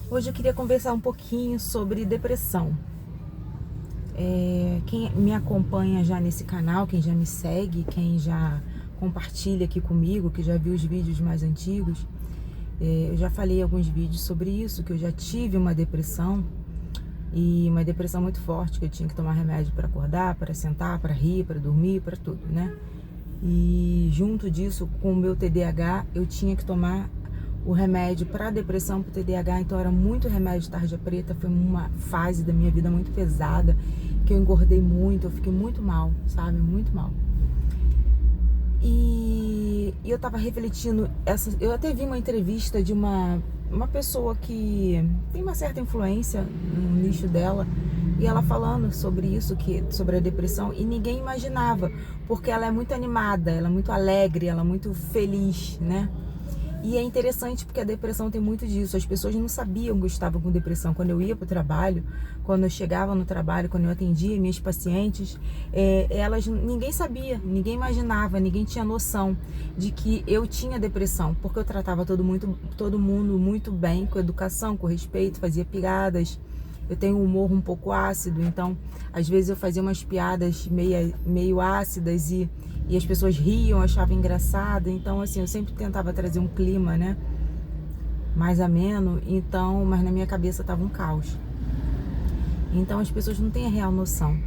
Hoje eu queria conversar um pouquinho sobre depressão. Quem me acompanha já nesse canal, quem já me segue, quem já compartilha aqui comigo, que já viu os vídeos mais antigos, eu já falei alguns vídeos sobre isso, que eu já tive uma depressão, e uma depressão muito forte, que eu tinha que tomar remédio para acordar, para sentar, para rir, para dormir, para tudo, né? E junto disso, com o meu TDAH, eu tinha que tomar o remédio para depressão, para TDAH, então era muito remédio tarja preta. Foi uma fase da minha vida muito pesada, que eu engordei muito, eu fiquei muito mal, sabe? Muito mal. E eu tava refletindo, eu até vi uma entrevista de uma pessoa que tem uma certa influência no nicho dela, e ela falando sobre isso, sobre a depressão, e ninguém imaginava, porque ela é muito animada, ela é muito alegre, ela é muito feliz, né? E é interessante porque a depressão tem muito disso. As pessoas não sabiam que eu estava com depressão. Quando eu ia para o trabalho, quando eu chegava no trabalho, quando eu atendia minhas pacientes, ninguém sabia, ninguém imaginava, ninguém tinha noção de que eu tinha depressão, porque eu tratava todo mundo muito bem, com educação, com respeito, fazia piadas. Eu tenho um humor um pouco ácido, então às vezes eu fazia umas piadas meio ácidas e as pessoas riam, achavam engraçado. Então assim, eu sempre tentava trazer um clima, né, mais ameno, então, mas na minha cabeça tava um caos. Então as pessoas não têm a real noção.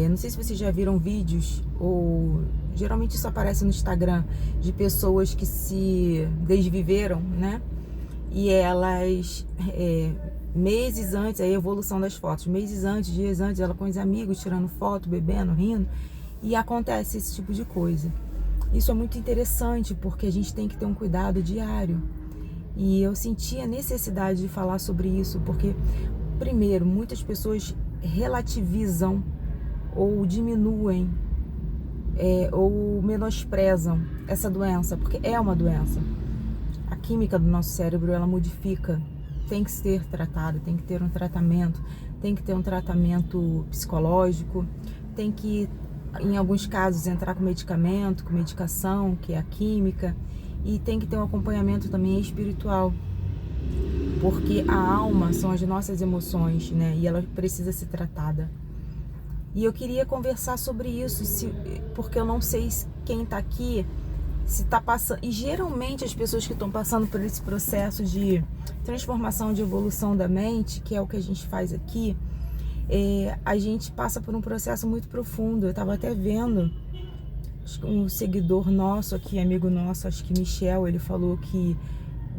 Não sei se vocês já viram vídeos, ou geralmente isso aparece no Instagram, de pessoas que se desviveram, né? E elas, meses antes, a evolução das fotos, meses antes, dias antes, ela com os amigos tirando foto, bebendo, rindo, e acontece esse tipo de coisa. Isso é muito interessante, porque a gente tem que ter um cuidado diário. E eu senti a necessidade de falar sobre isso, porque, primeiro, muitas pessoas relativizam ou diminuem, ou menosprezam essa doença, porque é uma doença. A química do nosso cérebro, ela modifica, tem que ser tratada, tem que ter um tratamento, tem que ter um tratamento psicológico, tem que, em alguns casos, entrar com medicamento, com medicação, que é a química, e tem que ter um acompanhamento também espiritual, porque a alma são as nossas emoções, né? E ela precisa ser tratada. E eu queria conversar sobre isso, porque eu não sei quem tá aqui, se tá passando, e geralmente as pessoas que estão passando por esse processo de transformação, de evolução da mente, que é o que a gente faz aqui, a gente passa por um processo muito profundo. Eu estava até vendo um seguidor nosso aqui, amigo nosso, acho que Michel, ele falou que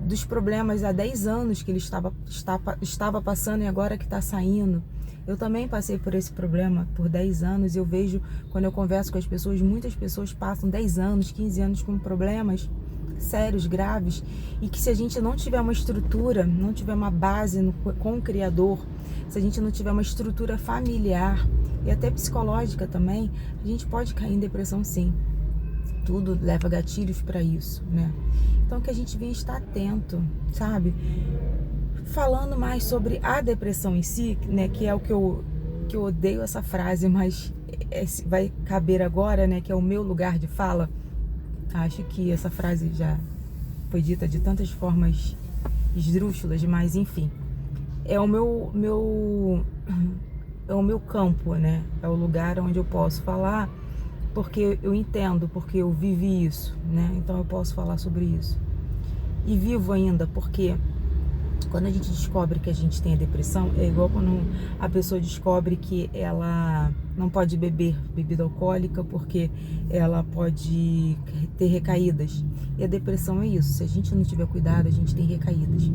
dos problemas há 10 anos que ele estava passando e agora que está saindo. Eu também passei por esse problema por 10 anos, e eu vejo, quando eu converso com as pessoas, muitas pessoas passam 10 anos, 15 anos com problemas sérios, graves, e que se a gente não tiver uma estrutura, não tiver uma base com o Criador, se a gente não tiver uma estrutura familiar e até psicológica também, a gente pode cair em depressão, sim. Tudo leva gatilhos para isso, né? Então que a gente venha estar atento, sabe? Falando mais sobre a depressão em si, né? Que é o que eu odeio essa frase, mas vai caber agora, né? Que é o meu lugar de fala. Acho que essa frase já foi dita de tantas formas esdrúxulas, mas enfim. É o meu campo, né? É o lugar onde eu posso falar, porque eu entendo, porque eu vivi isso, né? Então eu posso falar sobre isso. E vivo ainda, porque quando a gente descobre que a gente tem a depressão, é igual quando a pessoa descobre que ela não pode beber bebida alcoólica, porque ela pode ter recaídas. E a depressão é isso, se a gente não tiver cuidado, a gente tem recaídas.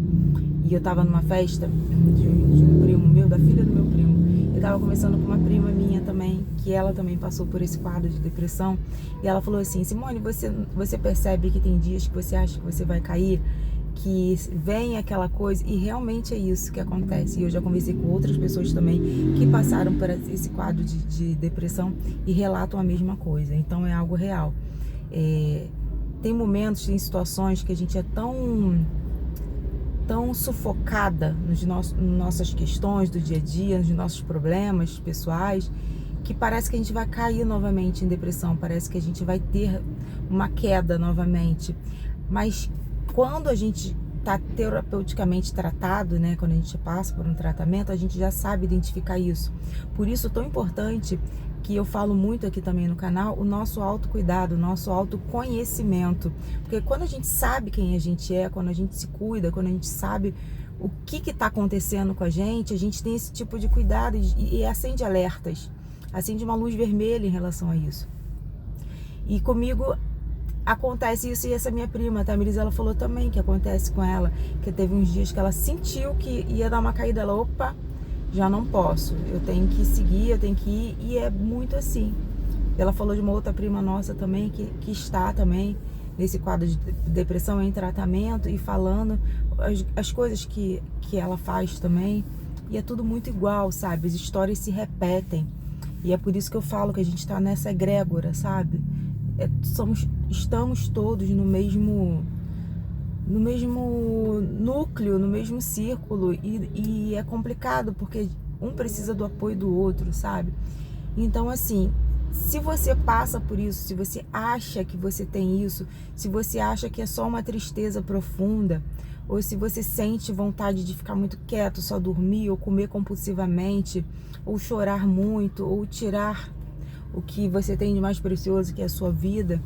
E eu tava numa festa de um primo meu, da filha do meu primo. Eu tava conversando com uma prima minha também, que ela também passou por esse quadro de depressão. E ela falou assim: Simone, você percebe que tem dias que você acha que você vai cair, que vem aquela coisa, e realmente é isso que acontece. E eu já conversei com outras pessoas também que passaram por esse quadro de depressão e relatam a mesma coisa. Então é algo real. Tem momentos, tem situações que a gente é tão sufocada nas nossas questões do dia a dia, nos nossos problemas pessoais, que parece que a gente vai cair novamente em depressão, parece que a gente vai ter uma queda novamente. Mas quando a gente está terapeuticamente tratado, né? Quando a gente passa por um tratamento, a gente já sabe identificar isso. Por isso é tão importante que eu falo muito aqui também no canal, o nosso autocuidado, o nosso autoconhecimento. Porque quando a gente sabe quem a gente é, quando a gente se cuida, quando a gente sabe o que está acontecendo com a gente tem esse tipo de cuidado e acende alertas, acende uma luz vermelha em relação a isso. E comigo acontece isso, e essa minha prima, a Tamiris, ela falou também que acontece com ela, que teve uns dias que ela sentiu que ia dar uma caída, ela, opa, já não posso, eu tenho que seguir, eu tenho que ir, e é muito assim. Ela falou de uma outra prima nossa também, que está também nesse quadro de depressão, em tratamento, e falando as coisas que ela faz também, e é tudo muito igual, sabe? As histórias se repetem, e é por isso que eu falo que a gente está nessa egrégora, sabe? Estamos todos no mesmo núcleo, no mesmo círculo, e é complicado porque um precisa do apoio do outro, sabe? Então, assim, se você passa por isso, se você acha que você tem isso, se você acha que é só uma tristeza profunda, ou se você sente vontade de ficar muito quieto, só dormir, ou comer compulsivamente, ou chorar muito, ou tirar o que você tem de mais precioso, que é a sua vida,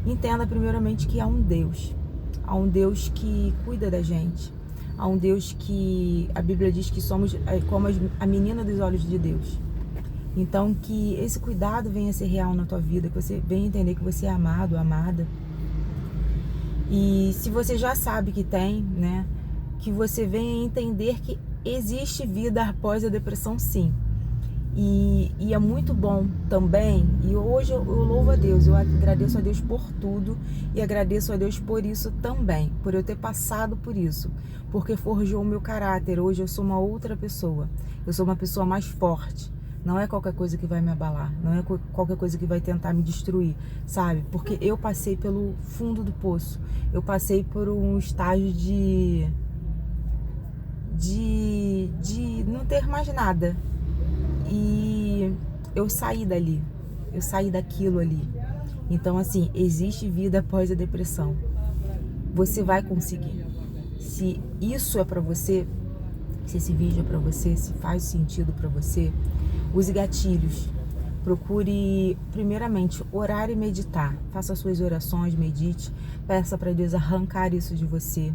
entenda primeiramente que há um Deus. Há um Deus que cuida da gente. Há um Deus que a Bíblia diz que somos como a menina dos olhos de Deus. Então, que esse cuidado venha a ser real na tua vida, que você venha entender que você é amado, amada. E se você já sabe que tem, né, que você venha entender que existe vida após a depressão, sim. E é muito bom também, e hoje eu louvo a Deus, eu agradeço a Deus por tudo, e agradeço a Deus por isso também, por eu ter passado por isso, porque forjou o meu caráter. Hoje eu sou uma outra pessoa, eu sou uma pessoa mais forte. Não é qualquer coisa que vai me abalar, não é qualquer coisa que vai tentar me destruir, sabe? Porque eu passei pelo fundo do poço, eu passei por um estágio de não ter mais nada. E eu saí dali, eu saí daquilo ali. Então, assim, existe vida após a depressão. Você vai conseguir. Se isso é pra você, se esse vídeo é pra você, se faz sentido pra você, use gatilhos. Procure, primeiramente, orar e meditar. Faça suas orações, medite. Peça pra Deus arrancar isso de você.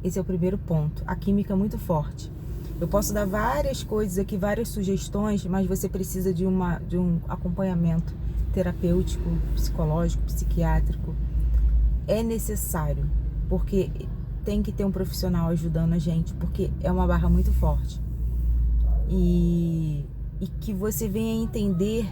Esse é o primeiro ponto. A química é muito forte. Eu posso dar várias coisas aqui, várias sugestões, mas você precisa de um acompanhamento terapêutico, psicológico, psiquiátrico. É necessário, porque tem que ter um profissional ajudando a gente, porque é uma barra muito forte. E que você venha entender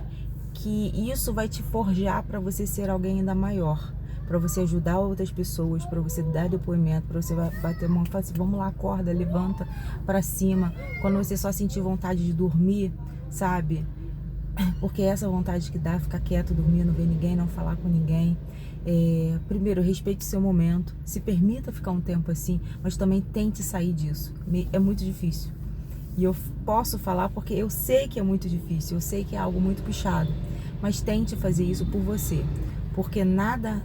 que isso vai te forjar para você ser alguém ainda maior, para você ajudar outras pessoas, para você dar depoimento, para você bater a mão e falar assim, vamos lá, acorda, levanta para cima. Quando você só sentir vontade de dormir, sabe? Porque essa vontade que dá, ficar quieto, dormir, não ver ninguém, não falar com ninguém. Primeiro, respeite seu momento, se permita ficar um tempo assim, mas também tente sair disso. É muito difícil. E eu posso falar porque eu sei que é muito difícil, eu sei que é algo muito puxado, mas tente fazer isso por você. Porque nada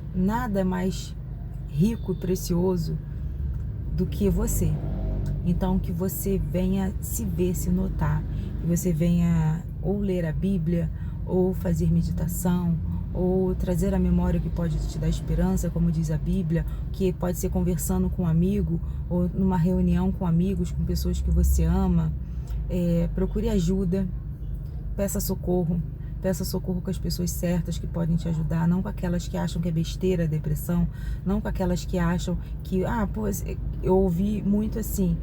é mais rico e precioso do que você. Então, que você venha se ver, se notar. Que você venha ou ler a Bíblia, ou fazer meditação, ou trazer à memória o que pode te dar esperança, como diz a Bíblia, que pode ser conversando com um amigo, ou numa reunião com amigos, com pessoas que você ama. Procure ajuda, peça socorro. Peça socorro com as pessoas certas que podem te ajudar, não com aquelas que acham que é besteira a depressão, não com aquelas que acham que, eu ouvi muito assim,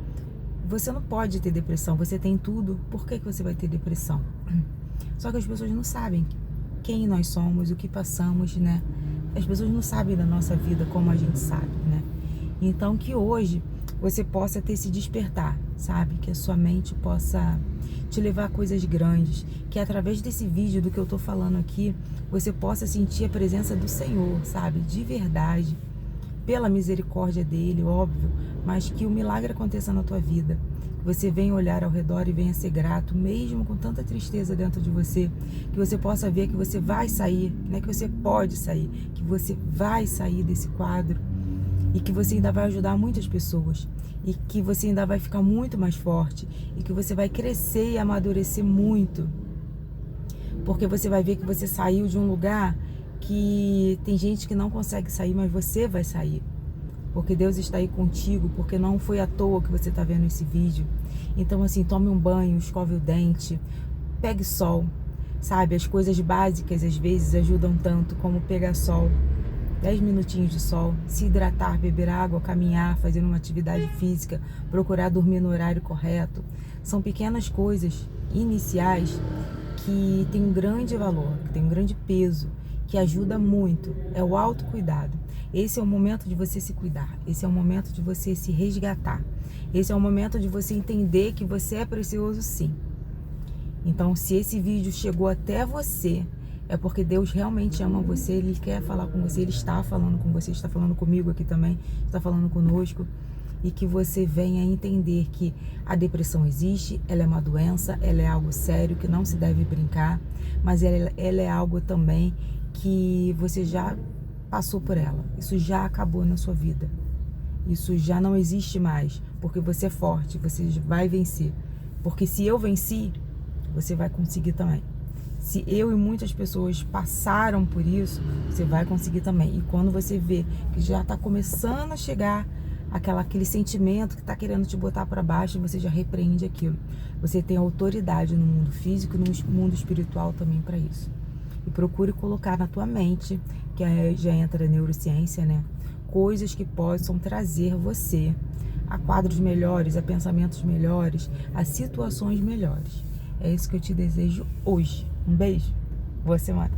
você não pode ter depressão, você tem tudo, por que você vai ter depressão? Só que as pessoas não sabem quem nós somos, o que passamos, né? As pessoas não sabem da nossa vida como a gente sabe, né? Então que hoje você possa ter esse despertar, sabe? Que a sua mente possa te levar a coisas grandes, que através desse vídeo, do que eu tô falando aqui, você possa sentir a presença do Senhor, sabe? De verdade, pela misericórdia dele, óbvio, mas que o milagre aconteça na tua vida. Que você venha olhar ao redor e venha ser grato, mesmo com tanta tristeza dentro de você, que você possa ver que você vai sair, né? Que você pode sair, que você vai sair desse quadro. e que você ainda vai ajudar muitas pessoas, e que você ainda vai ficar muito mais forte, e que você vai crescer e amadurecer muito, porque você vai ver que você saiu de um lugar que tem gente que não consegue sair, mas você vai sair, porque Deus está aí contigo, porque não foi à toa que você está vendo esse vídeo. Então assim, tome um banho, escove o dente, pegue sol, sabe? As coisas básicas às vezes ajudam tanto, como pegar sol, 10 minutinhos de sol, se hidratar, beber água, caminhar, fazer uma atividade física, procurar dormir no horário correto. São pequenas coisas iniciais que têm um grande valor, que têm um grande peso, que ajuda muito. É o autocuidado. Esse é o momento de você se cuidar. Esse é o momento de você se resgatar. Esse é o momento de você entender que você é precioso, sim. Então, se esse vídeo chegou até você, é porque Deus realmente ama você, Ele quer falar com você, Ele está falando com você, está falando comigo aqui também, está falando conosco, e que você venha entender que a depressão existe, ela é uma doença, ela é algo sério, que não se deve brincar, mas ela é algo também que você já passou por ela, isso já acabou na sua vida, isso já não existe mais, porque você é forte, você vai vencer, porque se eu venci, você vai conseguir também. Se eu e muitas pessoas passaram por isso, você vai conseguir também. E quando você vê que já está começando a chegar aquele sentimento que está querendo te botar para baixo, você já repreende aquilo. Você tem autoridade no mundo físico e no mundo espiritual também para isso. E procure colocar na tua mente, que aí já entra a neurociência, né? Coisas que possam trazer você a quadros melhores, a pensamentos melhores, a situações melhores. É isso que eu te desejo hoje. Um beijo. Boa semana.